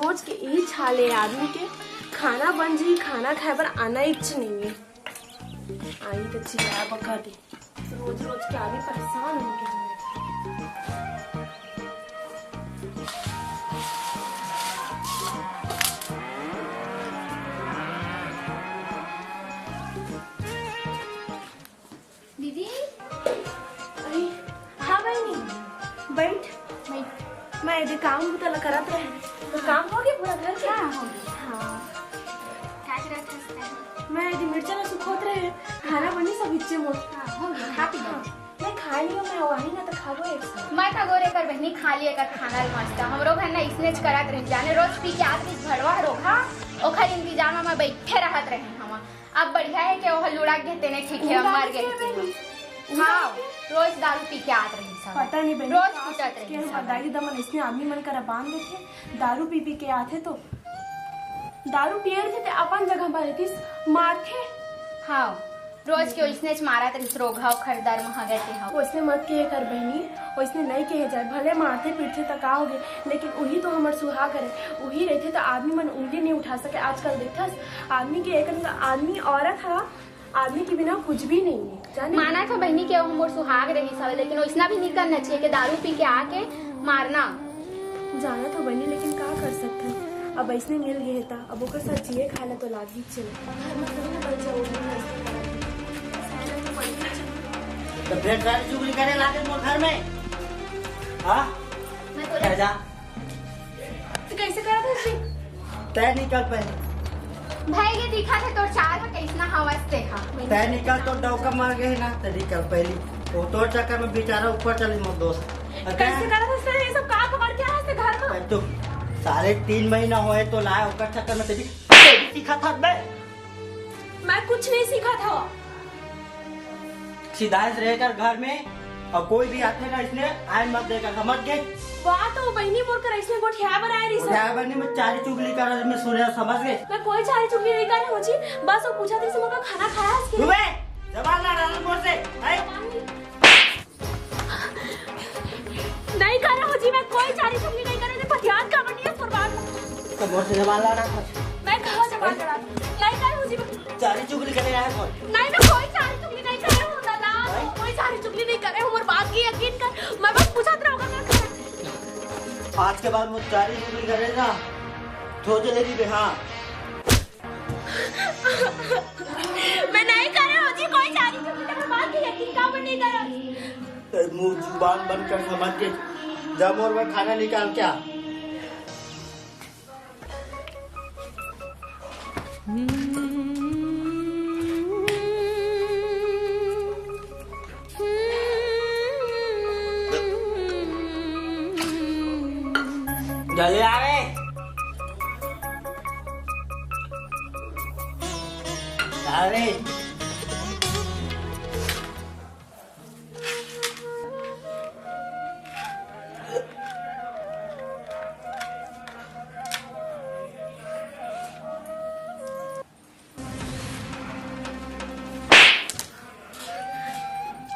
रोज के यही छाले आदमी के खाना बन जी खाना खाए पर आना इच्छ नहीं है। आई तो चिल्ला बका दे रोज रोज के आदमी परेशान हो गए। दीदी अरे हाँ बहनी बैठ मैं यदि काम तो करत रहे तो काम हो गया पूरा घर क्या हो गया। हाँ मैं यदि मिर्चा ना सुखोत रहे खाना बनी सब इच्चे मोट हो गया खा पी लो। मैं खा लियो मैं वही ना तो खाबो एक साथ। मैं तो गोरे कर बहनी खा लिया कर खाना मस्त हमरो घर ना इसने करत रह जाने रोज पी के आदमी भड़वा रोगा ओखर इंतजाम में बैठे रहत रहे हम। अब बढ़िया है कि ओह लुड़ा के तेने ठीक है मर गए। हाँ रोज दारू पी के आत रही सब पता नहीं बहनी रोज पूछत रही सब दाई दमन इसने आदमी मन कर बांध देते दारू पी पी के आते तो दारू पिए थे तो अपन जगह पर रहती मारते। हाँ रोज के इसने मारा तरी रोगा खरदार में गए थे हम उसने मत कहे कर बहनी उसने नहीं कहे जाए भले मारते पीटते तक का हो गए लेकिन वही तो हमार सुहा करे वही रहते तो आदमी मन उंगली नहीं उठा सके। आजकल देखा आदमी के एक आदमी औरत है आदमी के बिना कुछ भी नहीं है जाने माना था बहनी के हमर सुहाग रही सब लेकिन उसना भी नहीं करना चाहिए कि दारू पी के आके मारना जाना तो बनी लेकिन क्या कर सकते हैं अब ऐसने मिल गए था अब ओकर साथ जिए खाला तो लागी तो फिर सारी चुगली करे लाके मोर घर में हाँ मैं जा तो कैसे करा था जी तय निकल पहले भाई ये दिखा था तो चार कैसना हवस देखा तय निकल तो डौका मार गए ना तो निकल पहली वो तो चक्कर में बेचारा ऊपर चली मोर दोस्त कैसे करा था सर ये सब काम पकड़ के आया घर में तो 3.5 महीना हुए तो लाया ओकर चक्कर में तेरी सीखा था मैं कुछ नहीं सीखा था सीधा रहकर घर में और कोई भी आते ना इसने आय मत देगा समझ गए वाह तो बहनी बोल कर ऐसे गोठ है बनाए रही क्या बनी मैं चारी चुगली कर मैं सुने समझ गए मैं कोई चारी चुगली नहीं कर रही हूँ जी बस वो पूछा थी मुझे खाना खाया इसके जवान ना डाल मोर से नहीं कर रहा हूँ जी मैं कोई चारी चुगली नहीं कर रही थी पतियान का मंडी है कुर्बान तो मोर से जवान लाना मैं कहाँ जवान करा नहीं कर रही हूँ जी चारी चुगली करे रहा है कौन नहीं मैं कोई चारी चुगली नहीं कर रही हूँ दादा कोई चारी चुगली नहीं कर रही हूँ और बात की यकीन कर मैं बस पूछा था होगा आज के बाद मुझे चारी चुगली करेगा तो चलेगी भी हाँ मैं नहीं कर रही हूँ जी कोई चारी चुगली मैं बात की यकीन का पर नहीं कर रहा मुंह जुबान बंद कर समझ के जब और मैं खाना निकाल क्या जल्दी आ गए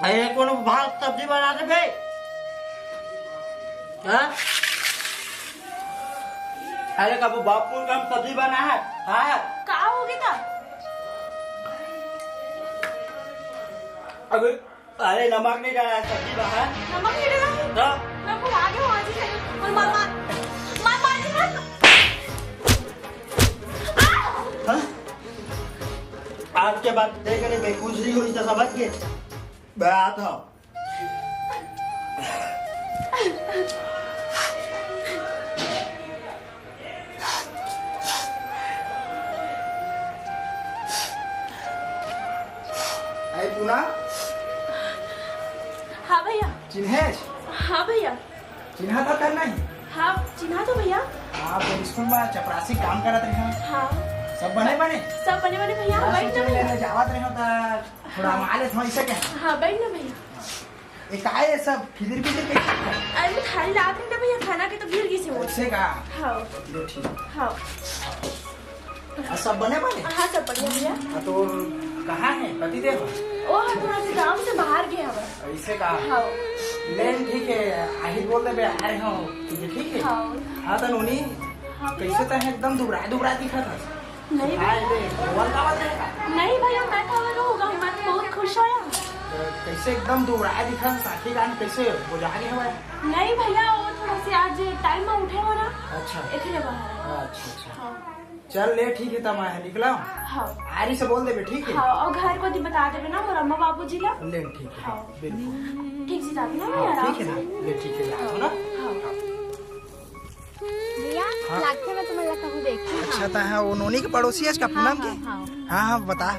अरे कौन भात सब्जी बना दे भाई हाँ अरे कब बापू का सब्जी बना है हाँ कहाँ हो गया था अरे नमक नहीं डाला है सब्जी बाहर नमक नहीं डाला है तो मैं वो आगे वहाँ जी और मार आज के बाद देख रहे मैं कुछ नहीं हुई तो समझ के बात हो पुना हाँ भैया चिन्हेश हाँ भैया चिन्हा था करना ही हाँ चिन्हा तो भैया आप स्कूल में चपरासी काम करत रहे हाँ सब बने सब बने भैया बैठ ना भैया जावत रहे तो थोड़ा माले थोड़ा ऐसे क्या हाँ बैठ ना भैया एक आए सब फिर कैसे अरे मैं थाली ला रही ना भैया खाना के तो गिर गई से वो ऐसे का हाँ लो ठीक हाँ सब बने हाँ सब बढ़िया भैया तो कहाँ है पति देव ओ थोड़ा से गाँव से बाहर गया है ऐसे का हाँ लेन ठीक है आहिर बोल दे आ रहे हो ठीक है हाँ हाँ तो नोनी हाँ भैया। कैसे तो एकदम दुबरा दिखा था। नहीं नहीं भैया, मैं खबर होगा, मैं तो बहुत खुश हुआ। कैसे एकदम दुबरा दिखा, साथी गान कैसे बुझा गए हवा? नहीं भैया, वो थोड़ा सी आज टाइम में उठे हो ना, अच्छा इसलिए बाहर। अच्छा। हाँ चल ले ठीक है, तब मैं निकला हूँ। हाँ आरी से बोल देबे, ठीक है? हाँ, और घर को भी बता देवे ना और अम्मा बाबू जी ला। ले ठीक है, हाँ। बिल्कुल ठीक से जाती ना भैया, आराम ठीक है से। ना, ले ठीक है, जाओ ना। भैया हाँ। लागते में तुम्हें कहूँ देखी। अच्छा था, हाँ वो नोनी के पड़ोसी है इसका पूनम के। हाँ बता।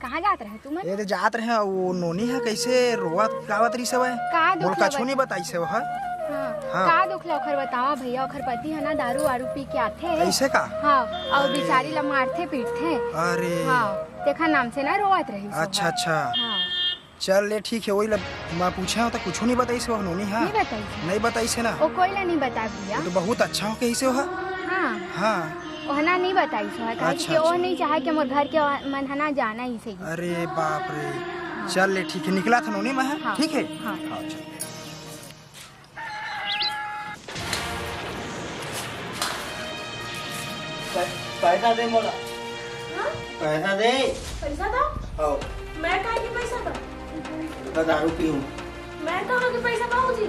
कहाँ जात रहे तुम? ये तो जात रहे, वो नोनी है कैसे रोवत गावत रही सब है। का बोल दुख कछु नहीं बताई से वह। हाँ। का दुख ला ओखर बतावा भैया, ओखर पति है ना दारू वारू पी के आते। ऐसे का? हाँ, और बेचारी ला मारते पीटते। अरे हाँ, देखा नाम से ना रोवत रही। अच्छा। हाँ। चल ले ठीक है, वही मैं पूछा हूँ तो कुछ नहीं बताई से वह नोनी। हाँ नहीं बताई? नहीं बताई से ना। वो कोई ला नहीं बता भैया। तो बहुत अच्छा हो कैसे वह। हाँ हाँ ओहना नहीं बताई सो है, अच्छा, वो नहीं चाहे कि मोर घर के मनहना जाना ही सही। अरे बाप रे। चल ले ठीक है, निकला था नोनी में। हाँ। ठीक है। हाँ। चल। पैसा दे मोला, हाँ? पैसा दे। पैसा दो? आओ मैं कहाँ की पैसा दो? मैं दारू पीऊँ। मैं कहाँ की पैसा पाऊँ जी?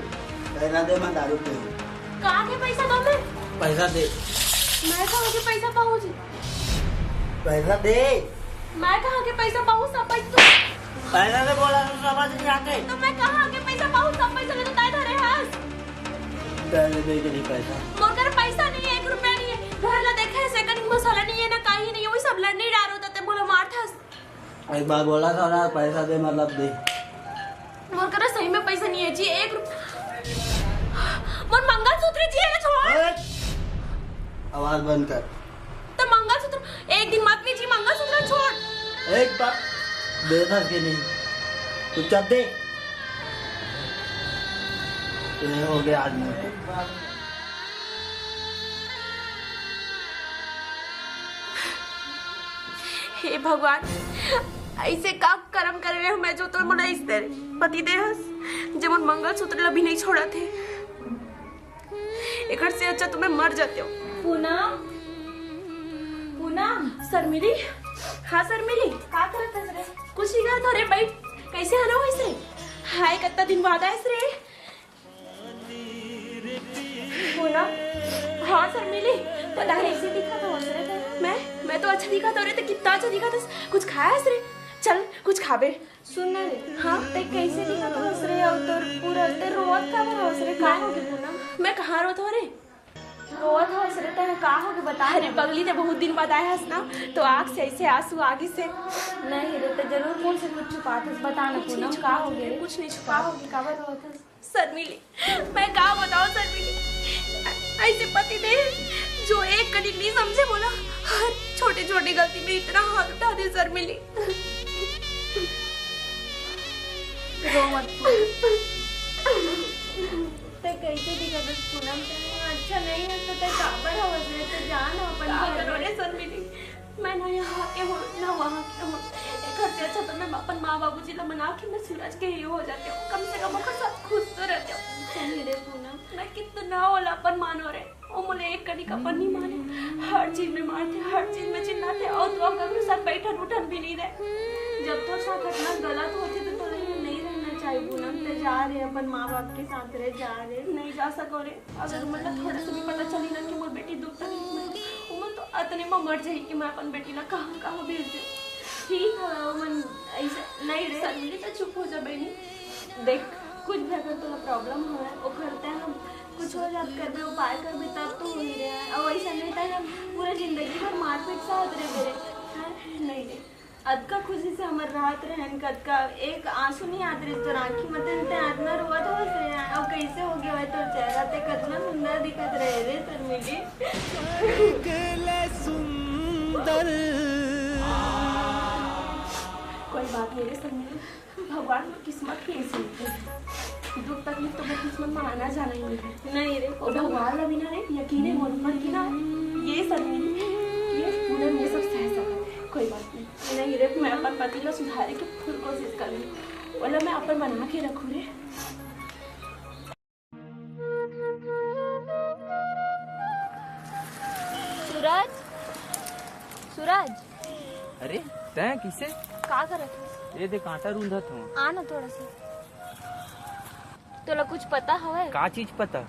पैसा दे, मैं दारू पीऊँ। कहाँ के पैसा दो मैं? पैसा दे, मैं कहाँ के पैसा पाऊँ जी? पैसा दे। मैं कहाँ के पैसा पाऊँ? सब पैसा पैसा दे बोला तो समझ नहीं आते। तो मैं कहाँ के पैसा पाऊँ? सब पैसा ले तो ताई धरे हंस। पैसे दे के नहीं पैसा। मोर पैसा नहीं है, 1 रुपया नहीं है। घर ला देखे सेकंड मसाला नहीं है ना, काही नहीं है, वही सब लड़ने डारो तते बोला मारथस। एक बार बोला था ना पैसा दे, मतलब दे। मोर सही में पैसा नहीं है जी। 1 मोर मंगलसूत्र जी है, छोड़। आवाज बंद कर। तो मंगलसूत्र एक दिन मत लीजिए, मंगलसूत्र छोड़। एक बार दे था कि नहीं, चुपचाप दे। ये हो गया आदमी को। हे भगवान, ऐसे का कर्म कर रहे हो मैं जो तो मोला इस तेरे पति देहस जब उन मंगलसूत्र ला भी नहीं छोड़ा थे। एक से अच्छा तो मैं मर जाते हो। पूनम, पूनम, शर्मिली। हाँ शर्मिली, का करत है रे? कुछ नहीं करत हो रे, बैठ। कैसे आना हो इसे? हाय कितना दिन बाद आए रे। पूनम, हाँ शर्मिली, पता है ऐसे दिखा था रे। मैं तो अच्छा दिखा था रे, तो कितना अच्छा दिखा था। कुछ खाया है रे? चल कुछ खाबे। सुन ना रे। हाँ ते कैसे दिखा था रे? और तो पूरा ते रोवत का बरा रे। का हो गया पूनम? मैं कहाँ रोत हो रे? रोवत हो रे ते का हो गया बता। अरे पगली ते बहुत दिन बाद आया हस ना, तो आँख से ऐसे आंसू आगे से। नहीं रे, ते जरूर कौन से कुछ छुपा था, बता ना पूनम का हो गया? कुछ नहीं छुपा हो गया, का बरा रोत शर्मिली। मैं का बताऊं शर्मिली, ऐसे पति दे जो एक कड़ी नहीं समझे, बोला हर छोटी छोटी गलती में इतना हाथ उठा दे शर्मिली। रो मत ते कैसे दिखा दे पूनम? अच्छा नहीं है तो ते काबर हो गए तो जान अपन घर रे शर्मिली। मैं ना यहाँ के हूँ ना वहाँ के हूँ, घर से अच्छा तो मैं अपन माँ बाबू जी ला मना के मैं सूरज के ही हो जाती हूँ। कम से कम ओकर साथ खुश तो रहती हूँ। सही रे पूनम, मैं कितना होला अपन मानो रे, ओ मुझे एक कड़ी का अपन नहीं माने। हर चीज में मारते, हर चीज में चिल्लाते, और तो कभी साथ बैठन उठन भी नहीं दे। जब तो साथ इतना गलत होते तो नहीं रहना चाहिए पूनम। ते जा रहे अपन माँ बाप के साथ रहे, जा रहे नहीं जा सको रे। अगर मतलब थोड़ा सा भी पता चली ना कि मोर बेटी दुख तकलीफ में उमन तो अतने में मर जाए कि मैं अपन बेटी ना कहाँ कहाँ भेज दूँ। ठीक है उमन ऐसे नहीं रे शर्मिली, तो चुप हो जा बहनी। देख कुछ भी अगर तो प्रॉब्लम हो रहा है वो करते हैं हम, कुछ हो जात कर भी उपाय कर भी तब तो हो ही रहा है। और ऐसा नहीं था हम पूरा जिंदगी भर मारपीट साथ रहे मेरे। नहीं रे, अदका खुशी से हमारे राहत रहन कदका एक आंसू नहीं आते रे तो आँखी मतलब आत्मा रोवत हो रे। अब कैसे हो गया तो चेहरा ते कितना सुंदर दिखत रहे रे शर्मिली। सुंदर कोई बात नहीं रे शर्मिली, भगवान की किस्मत ही ऐसी है। दुख तकलीफ तो मैं किस्मत में आना जाना ही नहीं रे। और भगवान अभी ना रे यकीन है मोर पर कि ना ये शर्मिली ये पूनम ये सब सह सकते। कोई बात नहीं रे, मैं अपन पति को सुधारे की फुल कोशिश करूँगी, बोला मैं अपन बना के रखूँ रे। सूरज, अरे तय किसे का करत ये देख कांटा रूंधत हूँ। आ ना थोड़ा सा। तोला कुछ पता हवे? का चीज पता?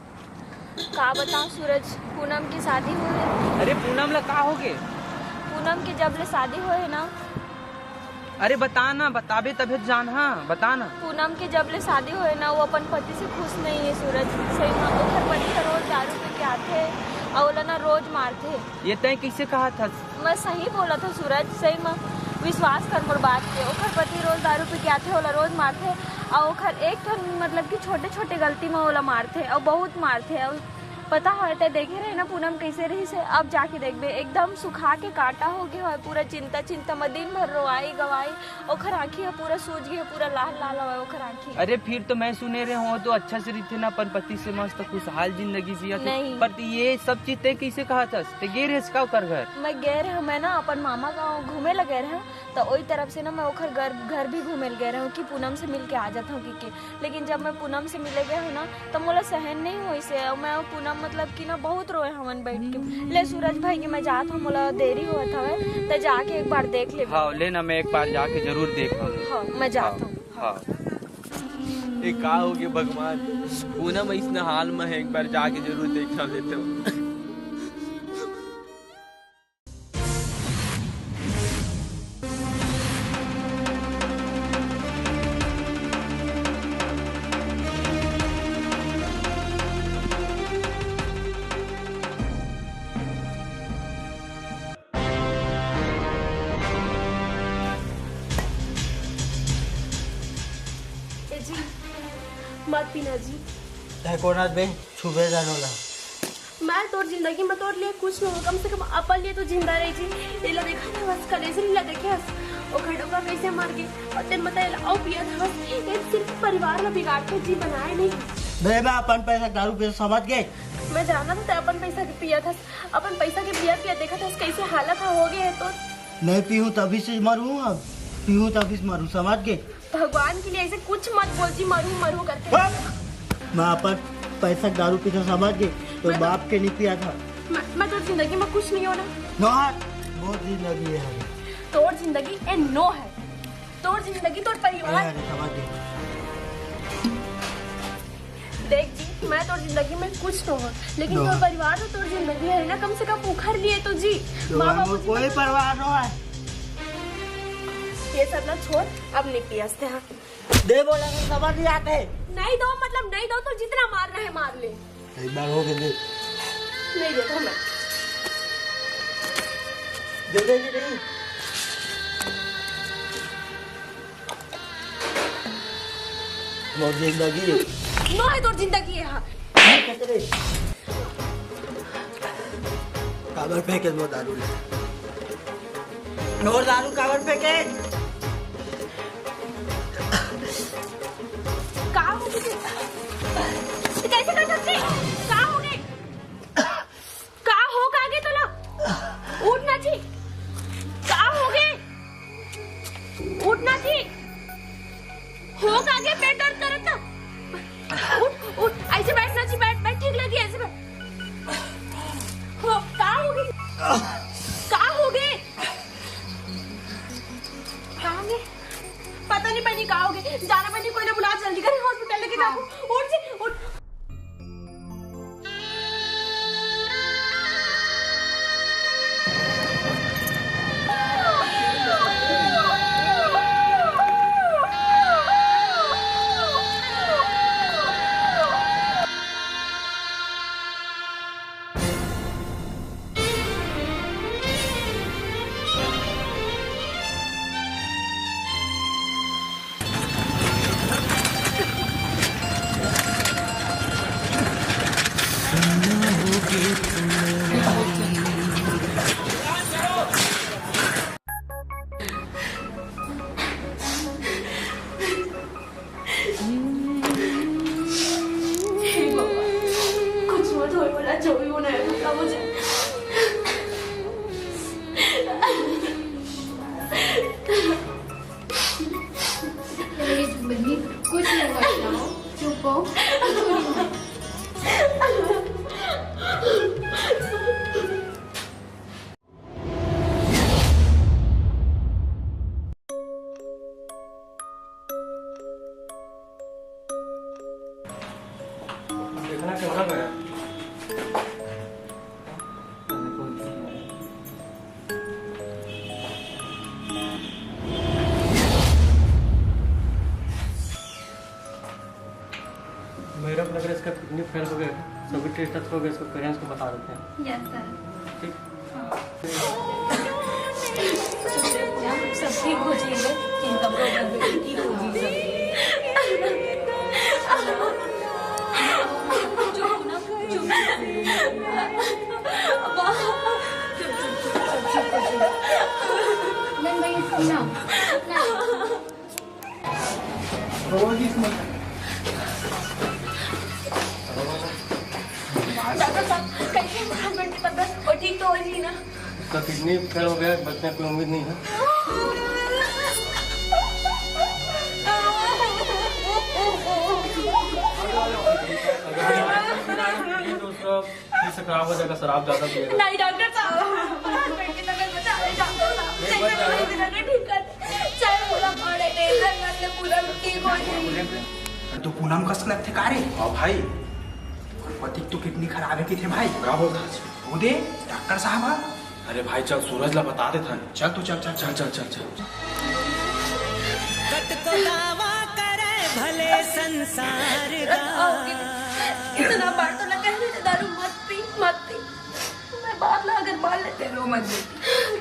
का बताऊं सूरज, पूनम की शादी हुई। अरे पूनम ला का हो गे? पूनम की जब ले शादी हुई ना, अरे बता ना, बताबे तबे जान। हाँ बता ना। पूनम की जब ले शादी हुई ना, वो अपन पति से खुश नहीं है सूरज। सही में ओकर पति का रोज दारू पी के आते और ओला ना रोज मारते। ये तय किसे कहा था? मैं सही बोला था सूरज, सही में विश्वास कर मोर बात के। ओकर पति रोज दारू पी के आते, ओला रोज मारते और ओकर एक तो मतलब कि छोटे छोटे गलती में ओला मारते और बहुत मारते। और पता है तो देखे रहे ना पूनम कैसे रही से। अब जाके देखबे एकदम सुखा के काटा हो गया है, पूरा चिंता चिंता में दिन भर रोवाई गवाई। ओकर आँखी है पूरा सूज गई, पूरा लाल लाल हुआ ओकर आँखी। अरे फिर तो मैं सुने रहे हो तो अच्छा से रहते ना, अपन पति से मस्त खुशहाल जिंदगी जिया थे। नहीं। पर ये सब चीज तय किसे कहा था? ते गे रहे का कर घर? मैं गए रहे, मैं ना अपन मामा गाँव घूमे लगे रहे, तो वही तरफ से ना मैं ओकर घर भी घूमे गए रहे कि पूनम से मिल के आ जाता हूँ कि। लेकिन जब मैं पूनम से मिले गए हूँ ना, तो मोला सहन नहीं हुई से। और मैं पूनम मतलब कि ना बहुत रोए हमन बैठ के। ले सूरज भाई के मैं जात हूँ, मोला देरी हुआ था तो जाके एक बार देख ले। हाँ लेना, मैं एक बार जाके जरूर देख लूँ। हाँ मैं जाता हूँ। हाँ ये का हो गया भगवान, पूनम इस हाल में है, एक बार जाके जरूर देखना लेते हो। जी मत पीना जी। कोना बे छुबे जानोला। मैं तोर जिंदगी में तोर लिए कुछ नहीं हो, कम से कम अपन लिए तो जिंदा रही जी। इला देखा था बस कलेजे ला देखे हस और खड़ोगा कैसे मार के और तेन मत आओ पिया था बस। ये सिर्फ परिवार में बिगाड़ के जी बनाए नहीं। बे मैं अपन पैसा दारू पे समझ गए। मैं जाना था अपन पैसा के पिया था, अपन पैसा के पिया देखा था कैसे हालत हो गए। तो नहीं पीऊँ तभी से मरूँ, अब पीऊँ तभी से मरूँ, समझ गए? भगवान के लिए ऐसे कुछ मत बोल जी, मरू मरू करके। मैं अपन पैसा दारू पीता समझ गए, तो बाप के नहीं पिया था। मैं तो जिंदगी में कुछ नहीं होना। बहुत जिंदगी है। तोर जिंदगी ए नो है, तोर जिंदगी तोर परिवार। समझ गए। देख जी मैं तोर जिंदगी में कुछ न हो, लेकिन तोर परिवार तो तोर जिंदगी है ना, कम से कम उखर लिए तो जी। माँ बाप कोई परवाह न है। ये सब ना छोड़, अब नहीं पियासते। हाँ दे बोला तो समझ नहीं आते। नहीं दो मतलब नहीं दो, तो जितना मारना है मार ले। एक बार हो गए दे। नहीं देता मैं। दे देगी नहीं। बहुत जिंदगी है। नो है तोर जिंदगी है। हाँ काबर फेंके वो दारू और दारू काबर फेंके। कहाँ हो गई? कैसे कर सकती? कहाँ हो गई? कहाँ हो गए तो ला उठना थी। कहाँ हो गए? उठना थी। हो आगे पेट दर्द कर रहा था। उठ उठ, ऐसे बैठना चाहिए। बैठ बैठ, ठीक लगी ऐसे बैठ। हो कहाँ हो गई? कहाँ हो गए? कहाँ गए? पता नहीं पहले कहाँ हो गए। जाना पहले कोई ना बुला, जल्दी करें हॉस्पिटल लेके जाओ। उठ जी उठ। कुछ मत हो, बोला जो भी होना है बता मुझे। कुछ नहीं करना, चुप हो। खाना कैसा गया? मेरा लग रहा है इसका किडनी फेल हो गया, सभी टेस्ट हो गए, इसको पेरेंट्स को बता देते हैं। Yes sir. ठीक। सब ठीक हो जाएगा, चिंता मत करो, ठीक होगी सब। नहीं भाई सुना डॉक्टर साहब कैसे हस्बैंड की तबीयत और ठीक तो हो ही नहीं ना? उसका किडनी फेल हो गया, बचने की उम्मीद नहीं है। फिर से खराब हो जाएगा, शराब ज्यादा पिएगा। नहीं डॉक्टर साहब, हस्बैंड की तबीयत बचा ले, डॉक्टर साहब ठीक कर, चाहे पूरा पड़े टेंशन मत ले, पूरा ठीक हो जाएगी। तो पूनम कस लगते का रे? हाँ भाई पति तो कितनी खराब है कि थे भाई। क्या बोलता है? वो दे डॉक्टर साहब। अरे भाई चल सूरज ला बता देता है। चल तू चल चल चल चल चल चल भले संसार इतना बार तो लगा है दारू मत पी मत पी। मैं बात ना अगर मान लेते रो मत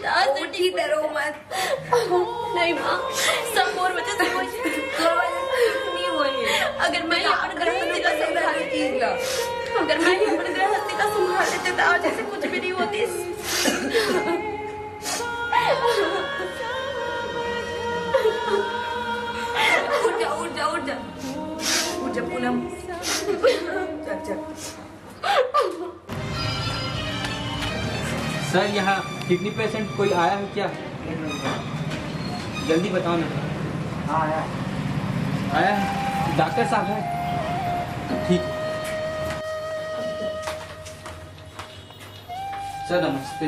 दारू ठीक है रो मत। नहीं माँ सब और वजह से हो नहीं हुई। अगर मैं अपन गृहस्थी का संभाल लेती अगर मैं अपन गृहस्थी का संभाल लेते तो आज ऐसे कुछ भी नहीं होती। उठ जा उठ जा उठ जा उठ जा पूनम, चल चल। सर यहाँ किडनी पेशेंट कोई आया है क्या? जल्दी बताओ ना। हाँ आया आया है? डॉक्टर साहब है? ठीक है। सर नमस्ते।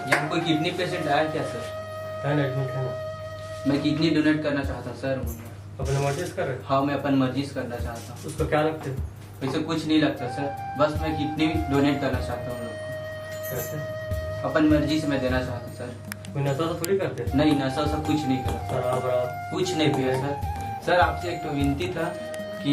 यहाँ कोई किडनी पेशेंट आया क्या सर? एडमिट है ना? मैं किडनी डोनेट करना चाहता सर। अपने मर्जी से कर रहे? हाँ मैं अपन मर्जी से करना चाहता हूँ। उसको क्या लगते? वैसे कुछ नहीं लगता सर, बस मैं किडनी डोनेट करना चाहता हूँ लोग को। कैसे? अपन मर्जी से मैं देना चाहता हूँ सर। कोई नशा तो थोड़ी करते? नहीं नशा सब कुछ नहीं करा, शराब वराब? कुछ नहीं पिया सर। सर आपसे एक तो विनती था कि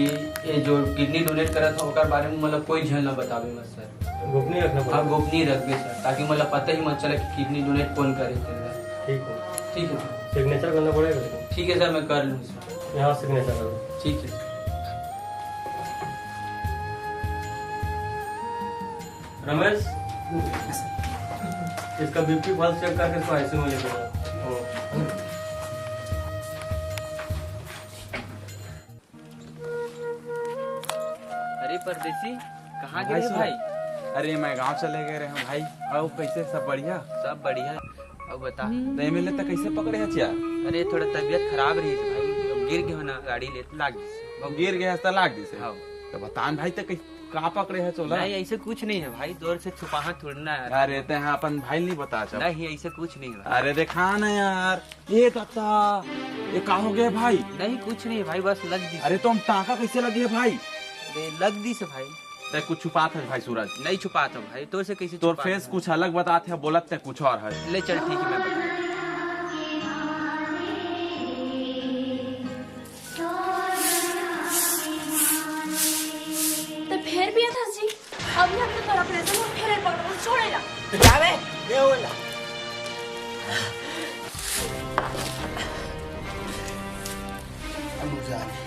ये जो किडनी डोनेट करा था उसके बारे में मतलब कोई झल न बतावे मत सर। गोपनीय रखना हाँ पड़ेगा। गोपनीय रख दे सर, ताकि मतलब पता ही मत चले कि किडनी डोनेट कौन करे थे। ठीक है, ठीक है सर। सिग्नेचर करना पड़ेगा लेकिन। ठीक है सर मैं कर लूँ सर। यहाँ सिग्नेचर करो। ठीक है। रमेश, इसका बीपी पल्स चेक करके इसको आईसीयू में लेके जाओ। अरे परदेसी कहाँ भाई गए भाई? अरे मैं गांव चले गए रहे भाई। और कैसे सब बढ़िया? सब बढ़िया। अब बता नहीं मिले तो कैसे पकड़े है चिया? अरे थोड़ा तबीयत खराब रही थी भाई, अब गिर गया ना गाड़ी ले लाग गई। गिर गया तो लाग दिसे। हाँ। तो बतान भाई तो कहाँ पकड़े है चोला? नहीं ऐसे कुछ नहीं है भाई, दूर से छुपाहा थोड़ना है। अरे ते हाँ अपन भाई नहीं बता चल। नहीं ऐसे कुछ नहीं है। अरे देखा ना यार, ये तत्ता ये का हो गया भाई? नहीं कुछ नहीं है भाई, बस लग दी। अरे तुम टाका कैसे लगी है भाई? अरे लग दी से भाई। ते कुछ छुपात है भाई सूरज? नहीं छुपाता भाई, तो से कैसे तोर छुपाता फेस है? कुछ अलग बताते है, बोलत ते कुछ और है। ले चल ठीक है मैं बता। तो फिर भी था जी अभी हमने तो ऑपरेशन में फिर पड़ छोड़ेगा जावे ये होला हम जा रहे।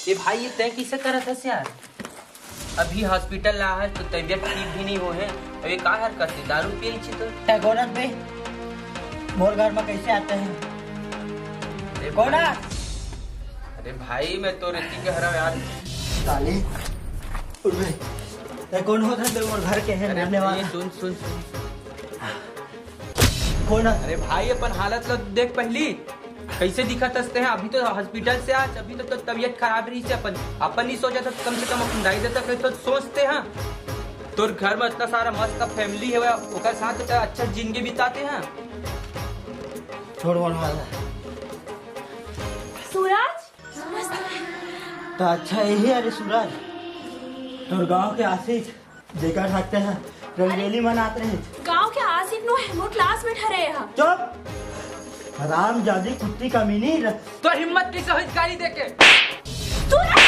ये भाई ये तय किसे करा था यार? अभी हॉस्पिटल आया है तो तबीयत ठीक भी नहीं हो है। अभी का हरकत है, दारू पी ली तो गोनस पे मोर घर में कैसे आते हैं? अरे गोनस अरे भाई मैं तो रेती के हरा यार। साले उठ बे। ते कौन होता है मोर घर के है रहने वाला? ये सुन सुन सुन। कौन? अरे भाई अपन हालत लो देख पहली कैसे दिखा तस्ते हैं। अभी तो हॉस्पिटल से आज, अभी तो तबीयत खराब रही से अपन नहीं सोचा था कम से कम अपन दाई देता तो सोचते हैं। तोर घर में इतना सारा मस्त फैमिली है, ओकर साथ अच्छा जिंदगी बिताते हैं। छोड़ बोल हाल सूरज तो अच्छा यही अरे सूरज तोर गांव के आशिक जेकर सकते हैं रंगरेली मनाते रहे। गांव के आसिफ नो है वो क्लास में ठहरे यहाँ। चुप हराम जादी कुत्ती कमीनी तो हिम्मत कैसे हुई गाली देके? सूरज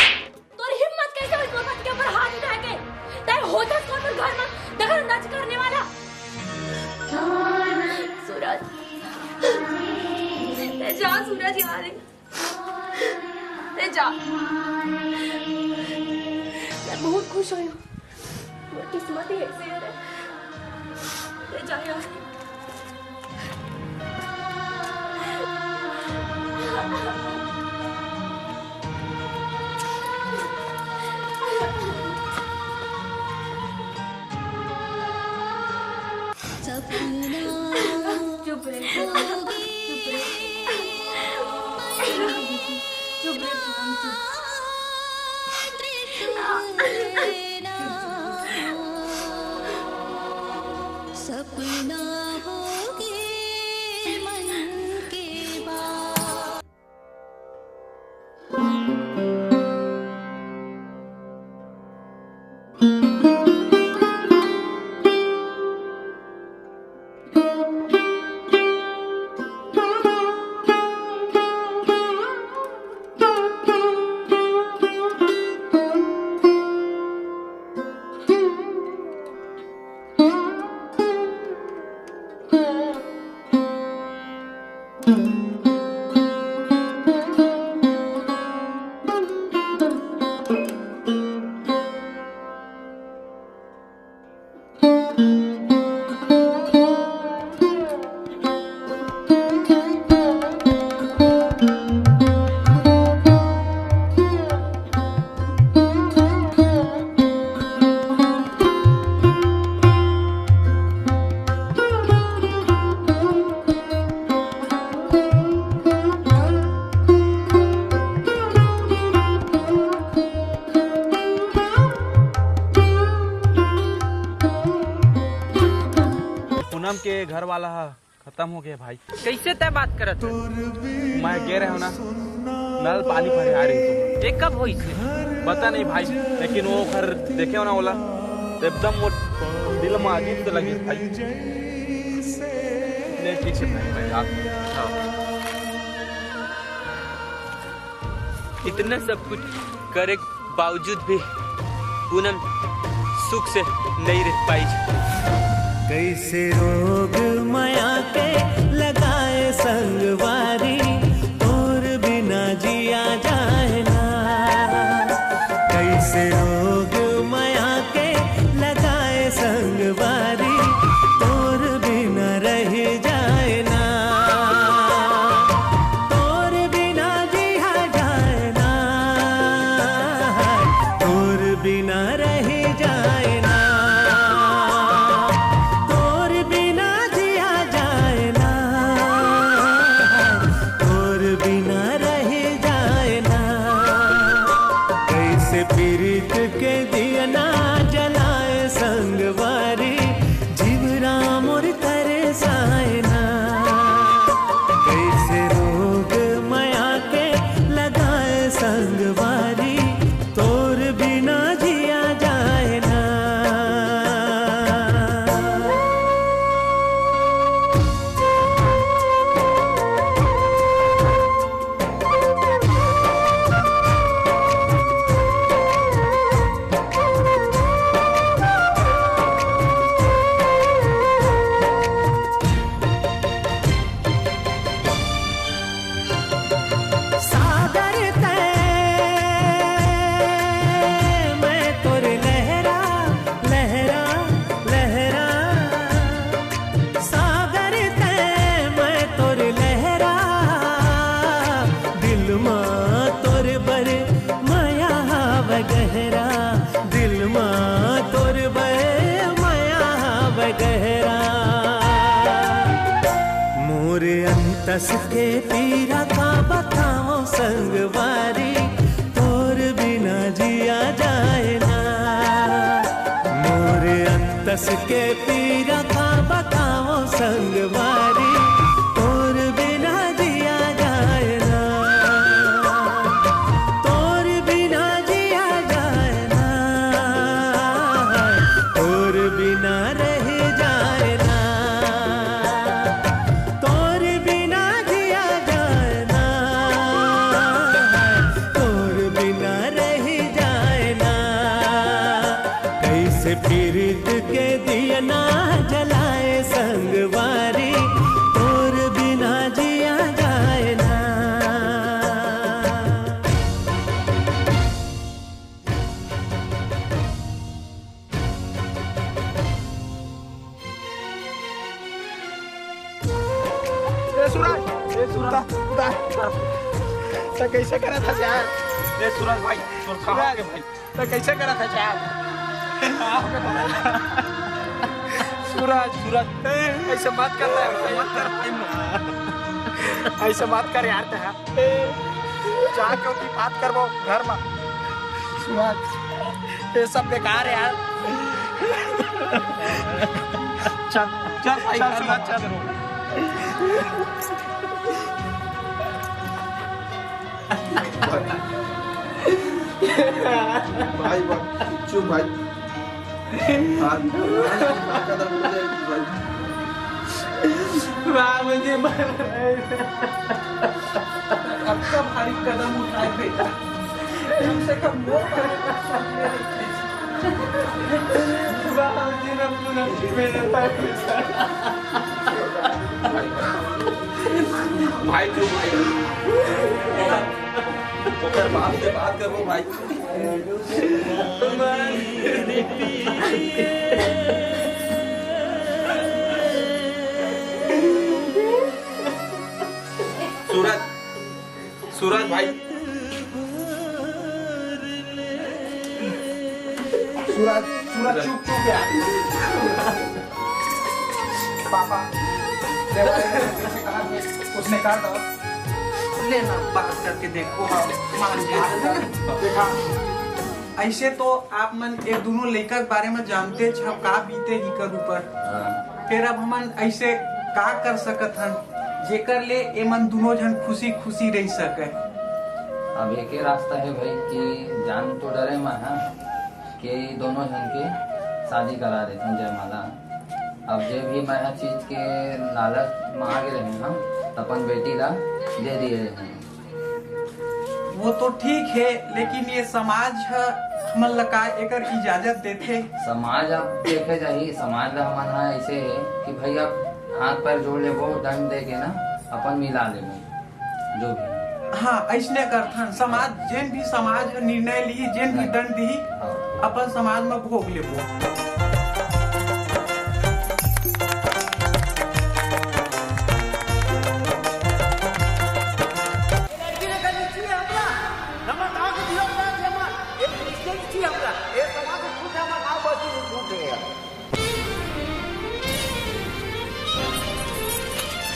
तोर हिम्मत कैसे हुई तोर पति के ऊपर हाथ उठा के? तय होता कौन पर घर में दखलअंदाज करने वाला? सूरज ते जा सूरज यार ते जा। मैं बहुत खुश हुई हूँ किस्मत ही ऐसे है ते जा यार। चुप रहे सपना होगी मन की बात। पूनम के घर वाला खत्म हो गया भाई। कैसे तय बात करत है? मैं गे रहा हूँ ना नल पानी भरे आ रही थी। ये कब हुई थी? पता नहीं भाई लेकिन वो घर देखे हो ना बोला एकदम वो दिल में अजीब से लगी भाई। नहीं ठीक से भाई आप इतना सब कुछ करे बावजूद भी पूनम सुख से नहीं रह पाई। कैसे रोग माया के लगाए संगवारी और बिना जिया जाए ना। कैसे रोग माया के लगाए संगवारी और बिना रह जाए ना। और बिना जिया जाए ना और बिना रह जाए ना। पीरित के दिया ना जलाए संगवारी जीवरा मोर करे सायना। कैसे रोग माया के लगाए संगवारी तोर बिना जिया जाए ना। तस के पीरा का बताओ संगवारी तोर बिना जिया जाए ना। मोरे अंतस के पीरा का बताओ संगवारी तोर बिना दिया ना जलाए संगवारी, तोर बिना जिया जाए ना। तो कैसे करा था यार? ए सूरज भाई तोर कहाँ हो गए भाई? तो कैसे करा था यार? सूरज सूरज ऐसे मत कर यार, मत कर भाई ऐसे मत कर यार। जा क्योंकि बात करबो घर में। सूरज ये सब बेकार है यार। चल चल भाई घर में चल। भाई चुप भाई। मुझे अब का भारी कदम उठाए बेटा, कम से कम वो भाई चुप भाई, बाप से बात करो भाई। सूरज सूरज भाई, सूरज सूरज चुप चुप यार। पापा उसने कहा था लेना बात करके देखो मान देखा। ऐसे तो आप मन ये दोनों लेकर बारे में जानते छ का बीते ही कर ऊपर। फिर अब हमन ऐसे का कर सकत हन जेकर ले एमन दोनों जन खुशी खुशी रह सके। अब एक ही रास्ता है भाई कि जान तो डरे मैं कि दोनों जन के शादी करा देते हैं जयमाला। अब जे भी मैं हर चीज के लालच मांग रहे हैं अपन बेटी ला दे दिए हैं। वो तो ठीक है लेकिन ये समाज हमन लगा एकर इजाजत देते। समाज अब देखे जाही, समाज ला हमन ऐसे है कि भाई अब हाथ पैर जोड़ लेबो, दंड दे के ना अपन मिला लेबो जो भी। हाँ ऐसने करथन समाज, जेन भी समाज निर्णय ली, जेन भी दंड दी अपन समाज में भोग लेबो।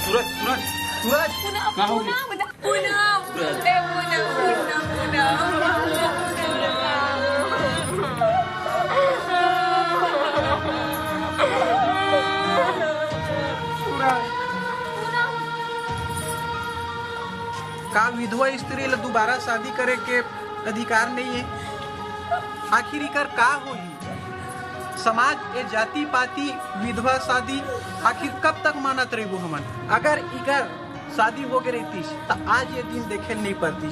सूरज सूरज सूरज कहाँ हो गए? का विधवा स्त्री ला दोबारा शादी करे के अधिकार नहीं है? आखिर इकर का होई? समाज ए जाति पाति विधवा शादी आखिर कब तक मानत रही हमन? अगर इकर शादी हो गई रहती तो आज ये दिन देखे नहीं पड़ती,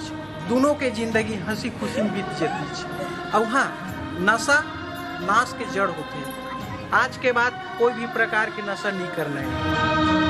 दोनों के जिंदगी हंसी खुशी बीत जाती। और हाँ, नशा नाश के जड़ होते, आज के बाद कोई भी प्रकार की नशा नहीं करना है।